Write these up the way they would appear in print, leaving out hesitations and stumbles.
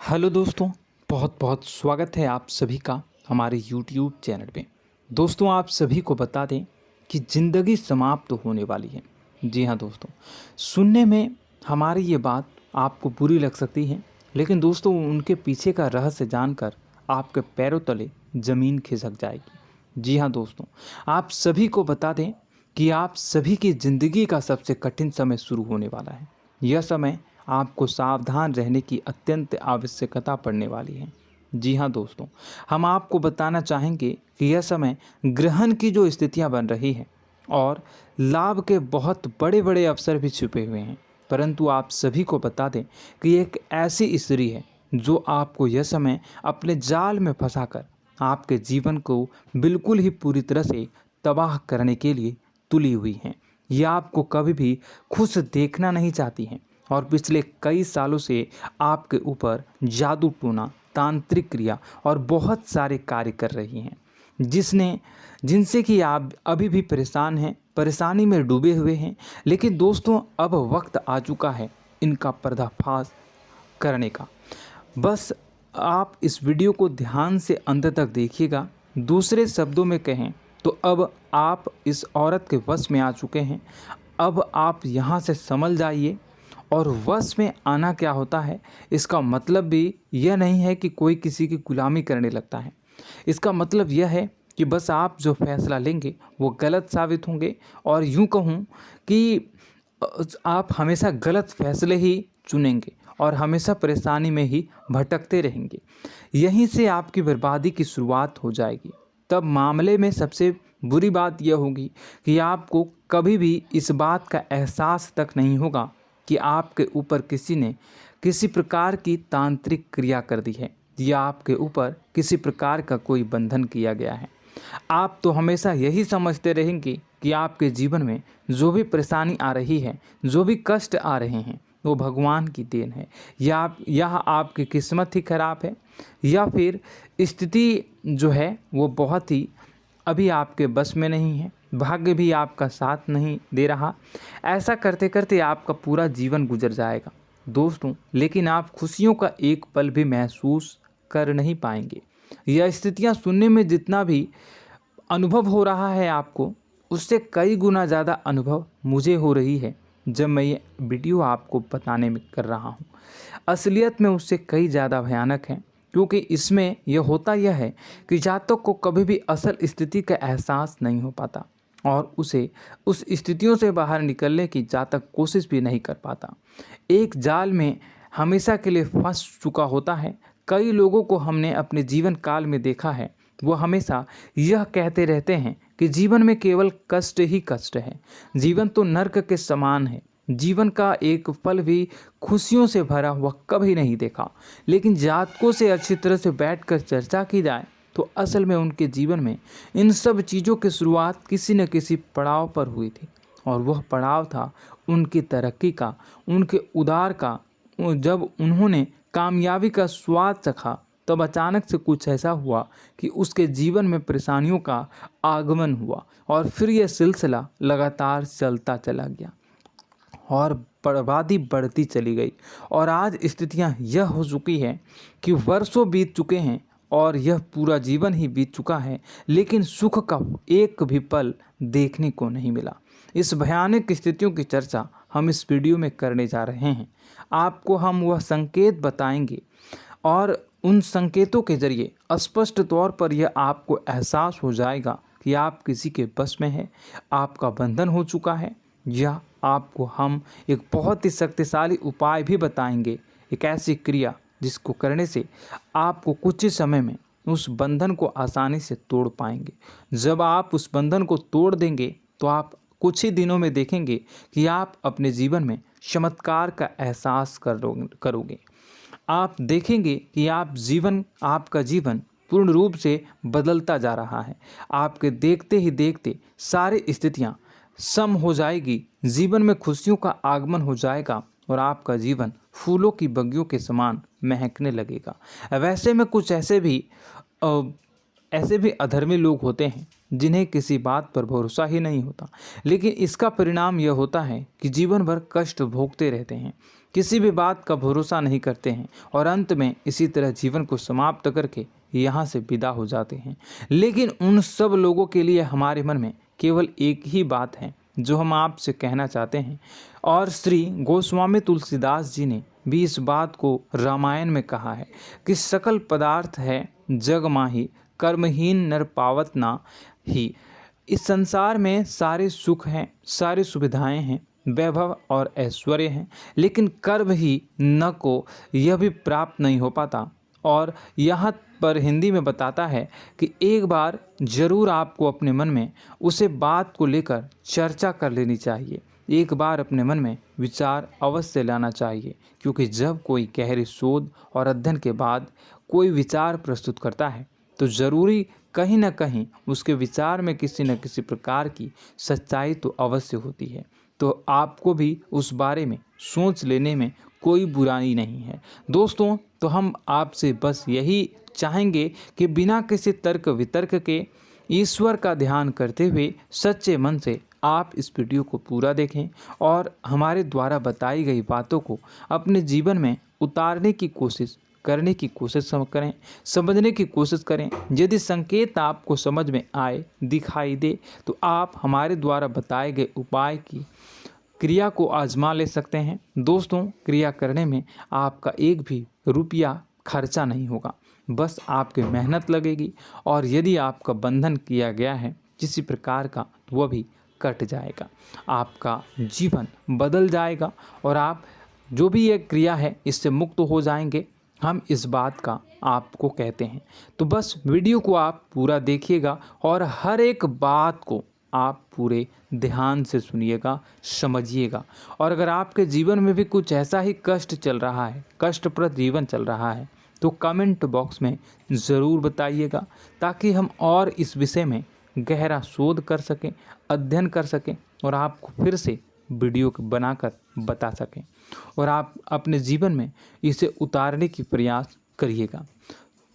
Hello दोस्तों, बहुत बहुत स्वागत है आप सभी का हमारे YouTube चैनल पे। दोस्तों, आप सभी को बता दें कि ज़िंदगी समाप्त होने वाली है। जी हाँ दोस्तों, सुनने में हमारी ये बात आपको बुरी लग सकती है, लेकिन दोस्तों उनके पीछे का रहस्य जानकर आपके पैरों तले ज़मीन खिसक जाएगी। जी हाँ दोस्तों, आप सभी को बता दें कि आप सभी की ज़िंदगी का सबसे कठिन समय शुरू होने वाला है। यह समय आपको सावधान रहने की अत्यंत आवश्यकता पड़ने वाली है। जी हाँ दोस्तों, हम आपको बताना चाहेंगे कि यह समय ग्रहण की जो स्थितियां बन रही है और लाभ के बहुत बड़े बड़े अवसर भी छुपे हुए हैं। परंतु आप सभी को बता दें कि एक ऐसी स्त्री है जो आपको यह समय अपने जाल में फंसाकर आपके जीवन को बिल्कुल ही पूरी तरह से तबाह करने के लिए तुली हुई हैं। यह आपको कभी भी खुश देखना नहीं चाहती हैं और पिछले कई सालों से आपके ऊपर जादू टोना, तांत्रिक क्रिया और बहुत सारे कार्य कर रही हैं, जिनसे कि आप अभी भी परेशान हैं, परेशानी में डूबे हुए हैं। लेकिन दोस्तों, अब वक्त आ चुका है इनका पर्दाफाश करने का। बस आप इस वीडियो को ध्यान से अंत तक देखिएगा। दूसरे शब्दों में कहें तो अब आप इस औरत के वश में आ चुके हैं। अब आप यहाँ से संभल जाइए। और वश में आना क्या होता है, इसका मतलब भी यह नहीं है कि कोई किसी की गुलामी करने लगता है। इसका मतलब यह है कि बस आप जो फैसला लेंगे वो गलत साबित होंगे, और यूँ कहूँ कि आप हमेशा गलत फैसले ही चुनेंगे और हमेशा परेशानी में ही भटकते रहेंगे। यहीं से आपकी बर्बादी की शुरुआत हो जाएगी। तब मामले में सबसे बुरी बात यह होगी कि आपको कभी भी इस बात का एहसास तक नहीं होगा कि आपके ऊपर किसी ने किसी प्रकार की तांत्रिक क्रिया कर दी है या आपके ऊपर किसी प्रकार का कोई बंधन किया गया है। आप तो हमेशा यही समझते रहेंगे कि आपके जीवन में जो भी परेशानी आ रही है, जो भी कष्ट आ रहे हैं, वो भगवान की देन है, या आपकी किस्मत ही खराब है, या फिर स्थिति जो है वो बहुत ही अभी आपके बस में नहीं है, भाग्य भी आपका साथ नहीं दे रहा। ऐसा करते करते आपका पूरा जीवन गुजर जाएगा दोस्तों, लेकिन आप खुशियों का एक पल भी महसूस कर नहीं पाएंगे। यह स्थितियां सुनने में जितना भी अनुभव हो रहा है आपको, उससे कई गुना ज़्यादा अनुभव मुझे हो रही है जब मैं ये वीडियो आपको बताने में कर रहा हूँ। असलियत में उससे कई ज़्यादा भयानक है, क्योंकि इसमें यह होता यह है कि जातक को कभी भी असल स्थिति का एहसास नहीं हो पाता और उसे उस स्थितियों से बाहर निकलने की जातक कोशिश भी नहीं कर पाता। एक जाल में हमेशा के लिए फंस चुका होता है। कई लोगों को हमने अपने जीवन काल में देखा है, वो हमेशा यह कहते रहते हैं कि जीवन में केवल कष्ट ही कष्ट है, जीवन तो नर्क के समान है, जीवन का एक पल भी खुशियों से भरा हुआ कभी नहीं देखा। लेकिन जातकों से अच्छी तरह से बैठकर चर्चा की जाए तो असल में उनके जीवन में इन सब चीज़ों की शुरुआत किसी न किसी पड़ाव पर हुई थी, और वह पड़ाव था उनकी तरक्की का, उनके उदार का। जब उन्होंने कामयाबी का स्वाद चखा, तब अचानक से कुछ ऐसा हुआ कि उसके जीवन में परेशानियों का आगमन हुआ, और फिर यह सिलसिला लगातार चलता चला गया और बर्बादी बढ़ती चली गई। और आज स्थितियां यह हो चुकी है कि वर्षों बीत चुके हैं और यह पूरा जीवन ही बीत चुका है, लेकिन सुख का एक भी पल देखने को नहीं मिला। इस भयानक स्थितियों की चर्चा हम इस वीडियो में करने जा रहे हैं। आपको हम वह संकेत बताएंगे और उन संकेतों के जरिए स्पष्ट तौर पर यह आपको एहसास हो जाएगा कि आप किसी के बस में हैं, आपका बंधन हो चुका है, या आपको हम एक बहुत ही शक्तिशाली उपाय भी बताएंगे, एक ऐसी क्रिया जिसको करने से आपको कुछ ही समय में उस बंधन को आसानी से तोड़ पाएंगे। जब आप उस बंधन को तोड़ देंगे तो आप कुछ ही दिनों में देखेंगे कि आप अपने जीवन में चमत्कार का एहसास करोगे। आप देखेंगे कि आपका जीवन पूर्ण रूप से बदलता जा रहा है। आपके देखते ही देखते सारी स्थितियां सम हो जाएगी, जीवन में खुशियों का आगमन हो जाएगा और आपका जीवन फूलों की बगियों के समान महकने लगेगा। वैसे में कुछ ऐसे भी अधर्मी लोग होते हैं जिन्हें किसी बात पर भरोसा ही नहीं होता, लेकिन इसका परिणाम यह होता है कि जीवन भर कष्ट भोगते रहते हैं, किसी भी बात का भरोसा नहीं करते हैं और अंत में इसी तरह जीवन को समाप्त करके यहाँ से विदा हो जाते हैं। लेकिन उन सब लोगों के लिए हमारे मन में केवल एक ही बात है जो हम आपसे कहना चाहते हैं, और श्री गोस्वामी तुलसीदास जी ने भी इस बात को रामायण में कहा है कि सकल पदार्थ है जग माही, कर्महीन नर पावत ना ही। इस संसार में सारे सुख हैं, सारी सुविधाएं हैं, वैभव और ऐश्वर्य हैं, लेकिन कर्म ही न को यह भी प्राप्त नहीं हो पाता। और यहाँ पर हिंदी में बताता है कि एक बार जरूर आपको अपने मन में उसे बात को लेकर चर्चा कर लेनी चाहिए, एक बार अपने मन में विचार अवश्य लाना चाहिए, क्योंकि जब कोई गहरी शोध और अध्ययन के बाद कोई विचार प्रस्तुत करता है तो ज़रूरी कहीं न कहीं उसके विचार में किसी न किसी प्रकार की सच्चाई तो अवश्य होती है। तो आपको भी उस बारे में सोच लेने में कोई बुराई नहीं है दोस्तों। तो हम आपसे बस यही चाहेंगे कि बिना किसी तर्क वितर्क के ईश्वर का ध्यान करते हुए सच्चे मन से आप इस वीडियो को पूरा देखें और हमारे द्वारा बताई गई बातों को अपने जीवन में उतारने की कोशिश करने की कोशिश करें, समझने की कोशिश करें। यदि संकेत आपको समझ में आए, दिखाई दे, तो आप हमारे द्वारा बताए गए उपाय की क्रिया को आजमा ले सकते हैं। दोस्तों, क्रिया करने में आपका एक भी रुपया खर्चा नहीं होगा, बस आपकी मेहनत लगेगी, और यदि आपका बंधन किया गया है किसी प्रकार का तो वह भी कट जाएगा, आपका जीवन बदल जाएगा और आप जो भी ये क्रिया है इससे मुक्त हो जाएंगे। हम इस बात का आपको कहते हैं। तो बस वीडियो को आप पूरा देखिएगा और हर एक बात को आप पूरे ध्यान से सुनिएगा, समझिएगा। और अगर आपके जीवन में भी कुछ ऐसा ही कष्ट चल रहा है, कष्टप्रद जीवन चल रहा है, तो कमेंट बॉक्स में ज़रूर बताइएगा, ताकि हम और इस विषय में गहरा शोध कर सकें, अध्ययन कर सकें और आपको फिर से वीडियो बनाकर बता सकें और आप अपने जीवन में इसे उतारने की प्रयास करिएगा।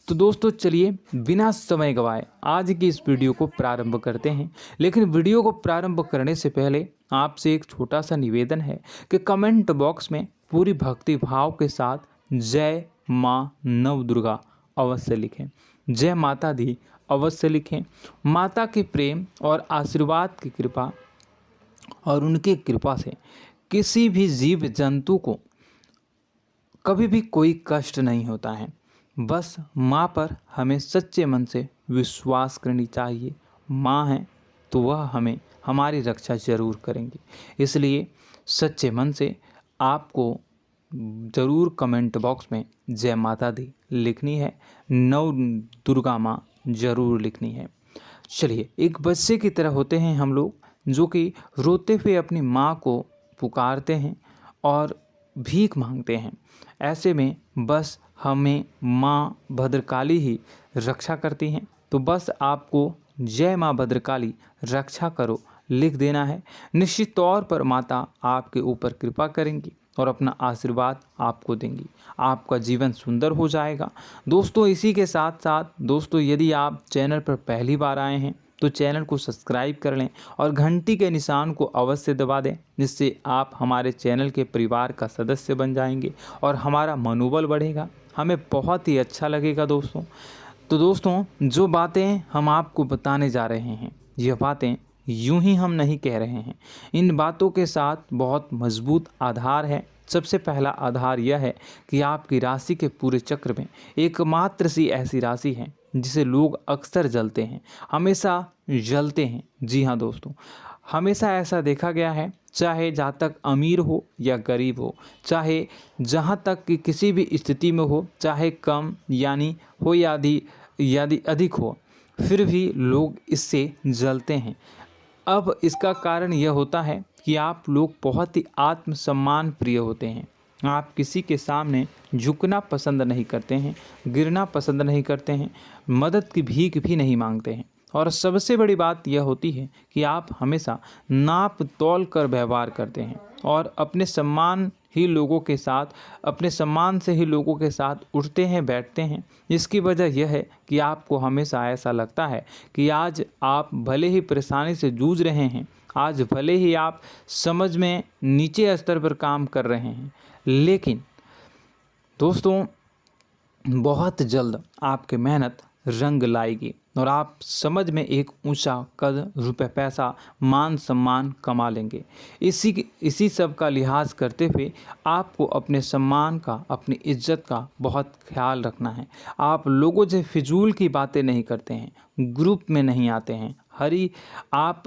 तो दोस्तों, चलिए बिना समय गवाए आज की इस वीडियो को प्रारंभ करते हैं। लेकिन वीडियो को प्रारंभ करने से पहले आपसे एक छोटा सा निवेदन है कि कमेंट बॉक्स में पूरी भक्ति भाव के साथ जय माँ नव दुर्गा अवश्य लिखें, जय माता दी अवश्य लिखें। माता के प्रेम और आशीर्वाद की कृपा और उनकी कृपा से किसी भी जीव जंतु को कभी भी कोई कष्ट नहीं होता है। बस माँ पर हमें सच्चे मन से विश्वास करनी चाहिए। माँ है तो वह हमें हमारी रक्षा जरूर करेंगी। इसलिए सच्चे मन से आपको ज़रूर कमेंट बॉक्स में जय माता दी लिखनी है, नव दुर्गा माँ जरूर लिखनी है। चलिए, एक बच्चे की तरह होते हैं हम लोग, जो कि रोते हुए अपनी माँ को पुकारते हैं और भीख मांगते हैं। ऐसे में बस हमें माँ भद्रकाली ही रक्षा करती हैं। तो बस आपको जय माँ भद्रकाली रक्षा करो लिख देना है। निश्चित तौर पर माता आपके ऊपर कृपा करेंगी और अपना आशीर्वाद आपको देंगी, आपका जीवन सुंदर हो जाएगा। दोस्तों, इसी के साथ साथ दोस्तों, यदि आप चैनल पर पहली बार आए हैं तो चैनल को सब्सक्राइब कर लें और घंटी के निशान को अवश्य दबा दें, जिससे आप हमारे चैनल के परिवार का सदस्य बन जाएंगे और हमारा मनोबल बढ़ेगा, हमें बहुत ही अच्छा लगेगा दोस्तों। तो दोस्तों, जो बातें हम आपको बताने जा रहे हैं, यह बातें यूं ही हम नहीं कह रहे हैं, इन बातों के साथ बहुत मजबूत आधार है। सबसे पहला आधार यह है कि आपकी राशि के पूरे चक्र में एकमात्र सी ऐसी राशि है जिसे लोग अक्सर जलते हैं, हमेशा जलते हैं। जी हाँ दोस्तों, हमेशा ऐसा देखा गया है, चाहे जातक अमीर हो या गरीब हो, चाहे जहाँ तक कि किसी भी स्थिति में हो, चाहे कम यानी हो या अधिक हो, फिर भी लोग इससे जलते हैं। अब इसका कारण यह होता है कि आप लोग बहुत ही आत्मसम्मान प्रिय होते हैं। आप किसी के सामने झुकना पसंद नहीं करते हैं, गिरना पसंद नहीं करते हैं, मदद की भीख भी नहीं मांगते हैं। और सबसे बड़ी बात यह होती है कि आप हमेशा नाप तोल कर व्यवहार करते हैं और अपने सम्मान ही लोगों के साथ, अपने सम्मान से ही लोगों के साथ उठते हैं, बैठते हैं। इसकी वजह यह है कि आपको हमेशा ऐसा लगता है कि आज आप भले ही परेशानी से जूझ रहे हैं, आज भले ही आप समझ में नीचे स्तर पर काम कर रहे हैं, लेकिन दोस्तों बहुत जल्द आपकी मेहनत रंग लाएगी और आप समझ में एक ऊंचा कद, रुपए, पैसा, मान सम्मान कमा लेंगे। इसी सब का लिहाज करते हुए आपको अपने सम्मान का, अपनी इज्जत का बहुत ख्याल रखना है। आप लोगों से फिजूल की बातें नहीं करते हैं, ग्रुप में नहीं आते हैं, आप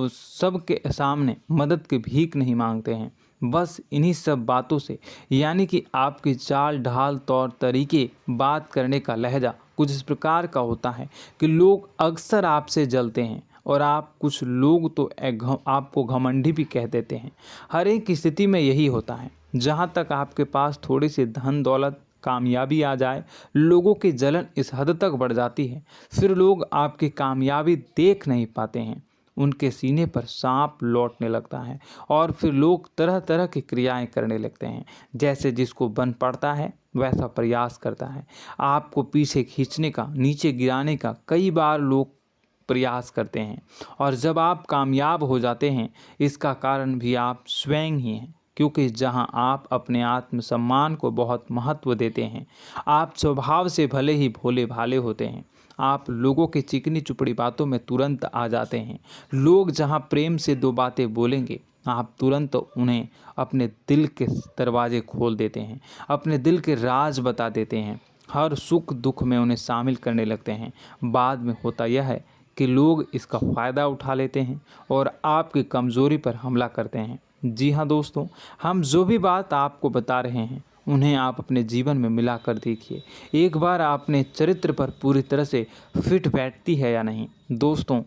सबके सामने मदद की भीख नहीं मांगते हैं। बस इन्हीं सब बातों से, यानी कि आपकी चाल ढाल, तौर तरीके, बात करने का लहजा कुछ इस प्रकार का होता है कि लोग अक्सर आपसे जलते हैं और कुछ लोग तो आपको घमंडी भी कह देते हैं। हर एक स्थिति में यही होता है। जहाँ तक आपके पास थोड़ी सी धन दौलत, कामयाबी आ जाए, लोगों की जलन इस हद तक बढ़ जाती है, फिर लोग आपकी कामयाबी देख नहीं पाते हैं, उनके सीने पर सांप लौटने लगता है और फिर लोग तरह तरह की क्रियाएं करने लगते हैं। जैसे जिसको बन पड़ता है वैसा प्रयास करता है। आपको पीछे खींचने का, नीचे गिराने का कई बार लोग प्रयास करते हैं और जब आप कामयाब हो जाते हैं, इसका कारण भी आप स्वयं ही हैं। क्योंकि जहां आप अपने आत्मसम्मान को बहुत महत्व देते हैं, आप स्वभाव से भले ही भोले भाले होते हैं, आप लोगों की चिकनी चुपड़ी बातों में तुरंत आ जाते हैं। लोग जहां प्रेम से दो बातें बोलेंगे, आप तुरंत उन्हें अपने दिल के दरवाजे खोल देते हैं, अपने दिल के राज बता देते हैं, हर सुख दुख में उन्हें शामिल करने लगते हैं। बाद में होता यह है कि लोग इसका फ़ायदा उठा लेते हैं और आपकी कमज़ोरी पर हमला करते हैं। जी हाँ दोस्तों, हम जो भी बात आपको बता रहे हैं उन्हें आप अपने जीवन में मिलाकर देखिए। एक बार आपने चरित्र पर पूरी तरह से फिट बैठती है या नहीं। दोस्तों,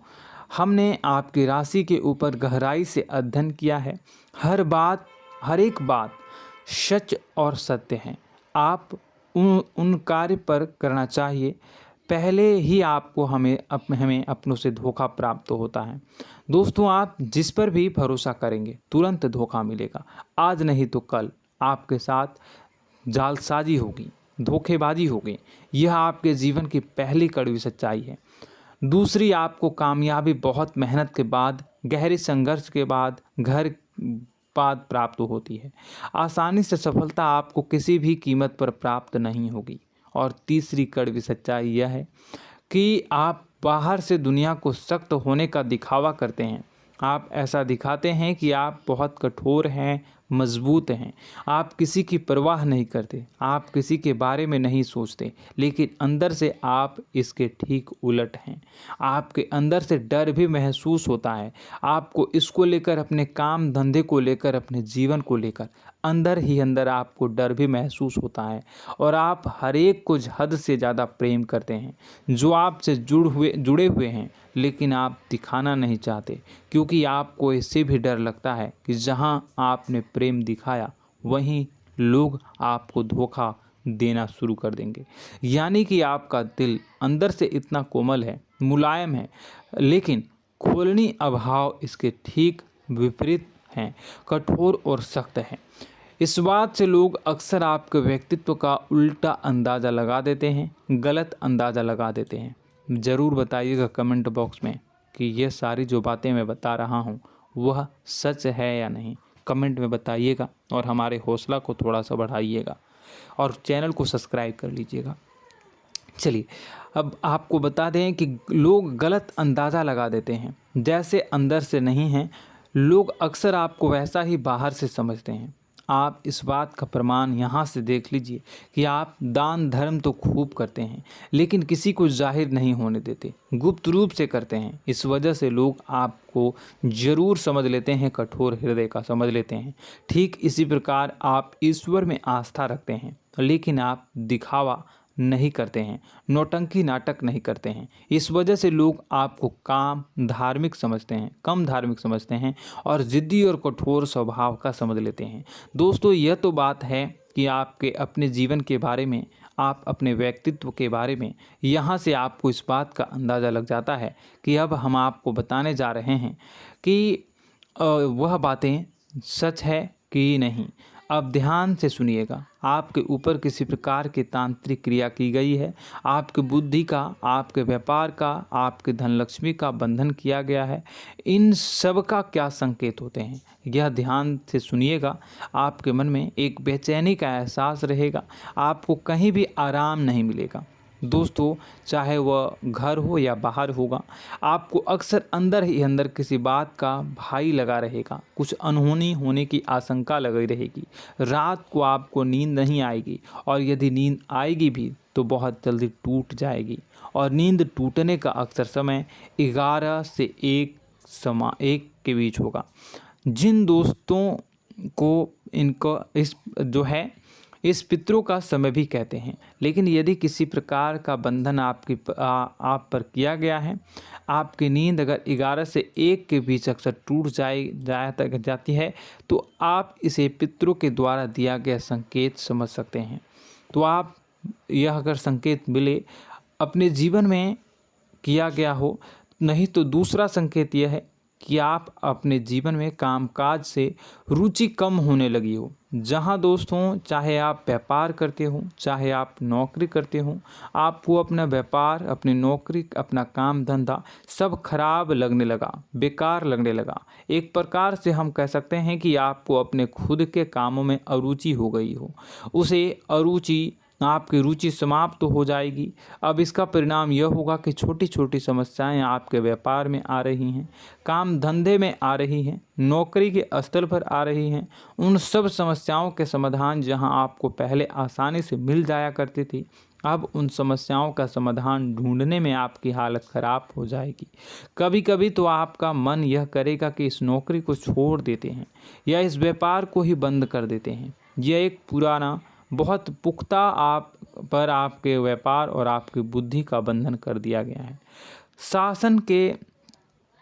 हमने आपकी राशि के ऊपर गहराई से अध्ययन किया है। हर एक बात सच और सत्य है। आप उन कार्य पर करना चाहिए, पहले ही आपको हमें अपनों से धोखा प्राप्त होता है। दोस्तों, आप जिस पर भी भरोसा करेंगे तुरंत धोखा मिलेगा। आज नहीं तो कल आपके साथ जालसाजी होगी, धोखेबाजी होगी। यह आपके जीवन की पहली कड़वी सच्चाई है। दूसरी, आपको कामयाबी बहुत मेहनत के बाद, गहरे संघर्ष के बाद प्राप्त होती है। आसानी से सफलता आपको किसी भी कीमत पर प्राप्त नहीं होगी। और तीसरी कड़वी सच्चाई यह है कि आप बाहर से दुनिया को सख्त होने का दिखावा करते हैं। आप ऐसा दिखाते हैं कि आप बहुत कठोर हैं, मजबूत हैं, आप किसी की परवाह नहीं करते, आप किसी के बारे में नहीं सोचते, लेकिन अंदर से आप इसके ठीक उलट हैं। आपके अंदर से डर भी महसूस होता है। आपको इसको लेकर, अपने काम धंधे को लेकर, अपने जीवन को लेकर अंदर ही अंदर आपको डर भी महसूस होता है और आप हर एक को हद से ज़्यादा प्रेम करते हैं, जो आपसे जुड़े हुए हैं, लेकिन आप दिखाना नहीं चाहते, क्योंकि आपको इससे भी डर लगता है कि जहां आपने प्रेम दिखाया वहीं लोग आपको धोखा देना शुरू कर देंगे। यानी कि आपका दिल अंदर से इतना कोमल है, मुलायम है, लेकिन खोलनी अभाव इसके ठीक विपरीत हैं, कठोर और सख्त है। इस बात से लोग अक्सर आपके व्यक्तित्व का उल्टा अंदाज़ा लगा देते हैं, गलत अंदाज़ा लगा देते हैं। ज़रूर बताइएगा कमेंट बॉक्स में कि ये सारी जो बातें मैं बता रहा हूँ वह सच है या नहीं। कमेंट में बताइएगा और हमारे हौसला को थोड़ा सा बढ़ाइएगा और चैनल को सब्सक्राइब कर लीजिएगा। चलिए, अब आपको बता दें कि लोग गलत अंदाज़ा लगा देते हैं। जैसे अंदर से नहीं हैं, लोग अक्सर आपको वैसा ही बाहर से समझते हैं। आप इस बात का प्रमाण यहाँ से देख लीजिए कि आप दान धर्म तो खूब करते हैं, लेकिन किसी को जाहिर नहीं होने देते, गुप्त रूप से करते हैं। इस वजह से लोग आपको ज़रूर समझ लेते हैं, कठोर हृदय का समझ लेते हैं। ठीक इसी प्रकार आप ईश्वर में आस्था रखते हैं, लेकिन आप दिखावा नहीं करते हैं, नौटंकी नाटक नहीं करते हैं। इस वजह से लोग आपको कम धार्मिक समझते हैं और ज़िद्दी और कठोर स्वभाव का समझ लेते हैं। दोस्तों, यह तो बात है कि आपके अपने जीवन के बारे में, आप अपने व्यक्तित्व के बारे में, यहाँ से आपको इस बात का अंदाज़ा लग जाता है कि अब हम आपको बताने जा रहे हैं कि वह बातें सच है कि नहीं। अब ध्यान से सुनिएगा, आपके ऊपर किसी प्रकार की तांत्रिक क्रिया की गई है, आपकी बुद्धि का, आपके व्यापार का, आपके धन लक्ष्मी का बंधन किया गया है। इन सब का क्या संकेत होते हैं, यह ध्यान से सुनिएगा। आपके मन में एक बेचैनी का एहसास रहेगा, आपको कहीं भी आराम नहीं मिलेगा। दोस्तों, चाहे वह घर हो या बाहर होगा, आपको अक्सर अंदर ही अंदर किसी बात का भय लगा रहेगा, कुछ अनहोनी होने की आशंका लगी रहेगी। रात को आपको नींद नहीं आएगी, और यदि नींद आएगी भी तो बहुत जल्दी टूट जाएगी। और नींद टूटने का अक्सर समय 11 से 1 के बीच होगा। जिन दोस्तों को इनको इस पितरों का समय भी कहते हैं। लेकिन यदि किसी प्रकार का बंधन आप पर किया गया है, आपकी नींद अगर 11 से 1 के बीच अक्सर टूट जाती है, तो आप इसे पितरों के द्वारा दिया गया संकेत समझ सकते हैं। तो आप यह अगर संकेत मिले अपने जीवन में किया गया हो, नहीं तो दूसरा संकेत यह है कि आप अपने जीवन में कामकाज से रुचि कम होने लगी हो। जहां दोस्तों, चाहे आप व्यापार करते हो, चाहे आप नौकरी करते हो, आपको अपना व्यापार, अपनी नौकरी, अपना काम धंधा सब खराब लगने लगा, बेकार लगने लगा। एक प्रकार से हम कह सकते हैं कि आपको अपने खुद के कामों में अरुचि हो गई हो। उसे अरुचि, आपकी रुचि समाप्त तो हो जाएगी। अब इसका परिणाम यह होगा कि छोटी छोटी समस्याएं आपके व्यापार में आ रही हैं, काम धंधे में आ रही हैं, नौकरी के स्थल पर आ रही हैं। उन सब समस्याओं के समाधान जहां आपको पहले आसानी से मिल जाया करती थी, अब उन समस्याओं का समाधान ढूंढने में आपकी हालत ख़राब हो जाएगी। कभी कभी तो आपका मन यह करेगा कि इस नौकरी को छोड़ देते हैं या इस व्यापार को ही बंद कर देते हैं। यह एक पुराना, बहुत पुख्ता आप पर आपके व्यापार और आपकी बुद्धि का बंधन कर दिया गया है। शासन के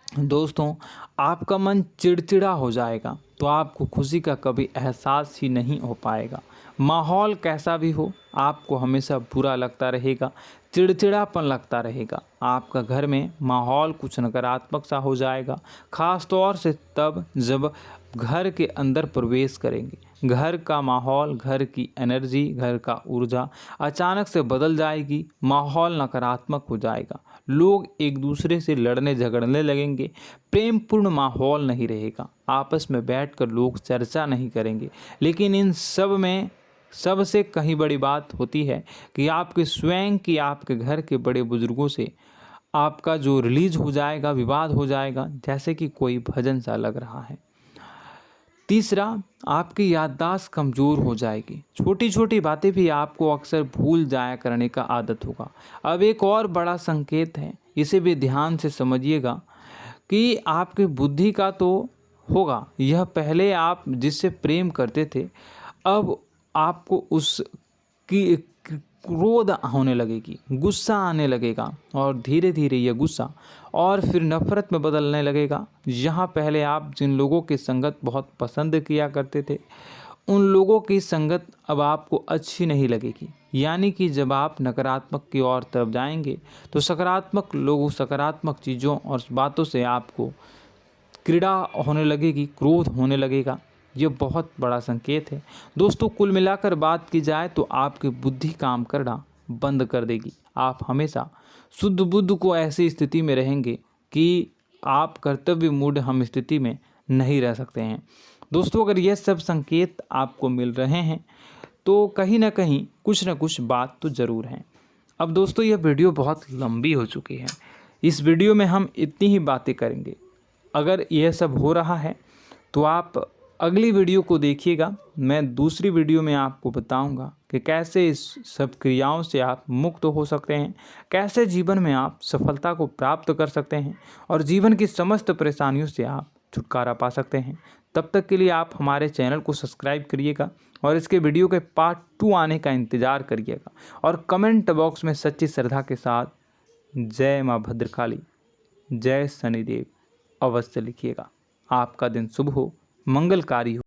दोस्तों, आपका मन चिड़चिड़ा हो जाएगा, तो आपको खुशी का कभी एहसास ही नहीं हो पाएगा। माहौल कैसा भी हो, आपको हमेशा बुरा लगता रहेगा, चिड़चिड़ापन लगता रहेगा। आपका घर में माहौल कुछ नकारात्मक सा हो जाएगा, ख़ास तौर से तब जब घर के अंदर प्रवेश करेंगे। घर का माहौल, घर की एनर्जी, घर का ऊर्जा अचानक से बदल जाएगी, माहौल नकारात्मक हो जाएगा। लोग एक दूसरे से लड़ने झगड़ने लगेंगे, प्रेमपूर्ण माहौल नहीं रहेगा, आपस में बैठकर लोग चर्चा नहीं करेंगे। लेकिन इन सब में सबसे कहीं बड़ी बात होती है कि आपके स्वयं की, आपके घर के बड़े बुजुर्गों से आपका जो रिलीज हो जाएगा, विवाद हो जाएगा, जैसे कि कोई भजन सा लग रहा है। तीसरा, आपकी याददाश्त कमज़ोर हो जाएगी, छोटी छोटी बातें भी आपको अक्सर भूल जाया करने का आदत होगा। अब एक और बड़ा संकेत है, इसे भी ध्यान से समझिएगा कि आपकी बुद्धि का तो होगा, यह पहले आप जिससे प्रेम करते थे, अब आपको उसकी क्रोध होने लगेगी, गुस्सा आने लगेगा, और धीरे धीरे यह गुस्सा और फिर नफरत में बदलने लगेगा। यहाँ पहले आप जिन लोगों की संगत बहुत पसंद किया करते थे, उन लोगों की संगत अब आपको अच्छी नहीं लगेगी। यानी कि जब आप नकारात्मक की ओर तरफ जाएंगे, तो सकारात्मक लोगों, सकारात्मक चीज़ों और बातों से आपको क्रीड़ा होने लगेगी, क्रोध होने लगेगा। ये बहुत बड़ा संकेत है दोस्तों। कुल मिलाकर बात की जाए तो आपकी बुद्धि काम करना बंद कर देगी। आप हमेशा शुद्ध बुद्ध को ऐसी स्थिति में रहेंगे कि आप कर्तव्य मूढ़ हम स्थिति में नहीं रह सकते हैं। दोस्तों, अगर ये सब संकेत आपको मिल रहे हैं तो कहीं ना कहीं कुछ ना कुछ बात तो ज़रूर है। अब दोस्तों, यह वीडियो बहुत लंबी हो चुकी है, इस वीडियो में हम इतनी ही बातें करेंगे। अगर यह सब हो रहा है तो आप अगली वीडियो को देखिएगा। मैं दूसरी वीडियो में आपको बताऊंगा कि कैसे इस सब क्रियाओं से आप मुक्त हो सकते हैं, कैसे जीवन में आप सफलता को प्राप्त कर सकते हैं और जीवन की समस्त परेशानियों से आप छुटकारा पा सकते हैं। तब तक के लिए आप हमारे चैनल को सब्सक्राइब करिएगा और इसके वीडियो के पार्ट 2 आने का इंतज़ार करिएगा। और कमेंट बॉक्स में सच्ची श्रद्धा के साथ जय माँ भद्रकाली, जय शनिदेव अवश्य लिखिएगा। आपका दिन शुभ हो, मंगलकारी हो।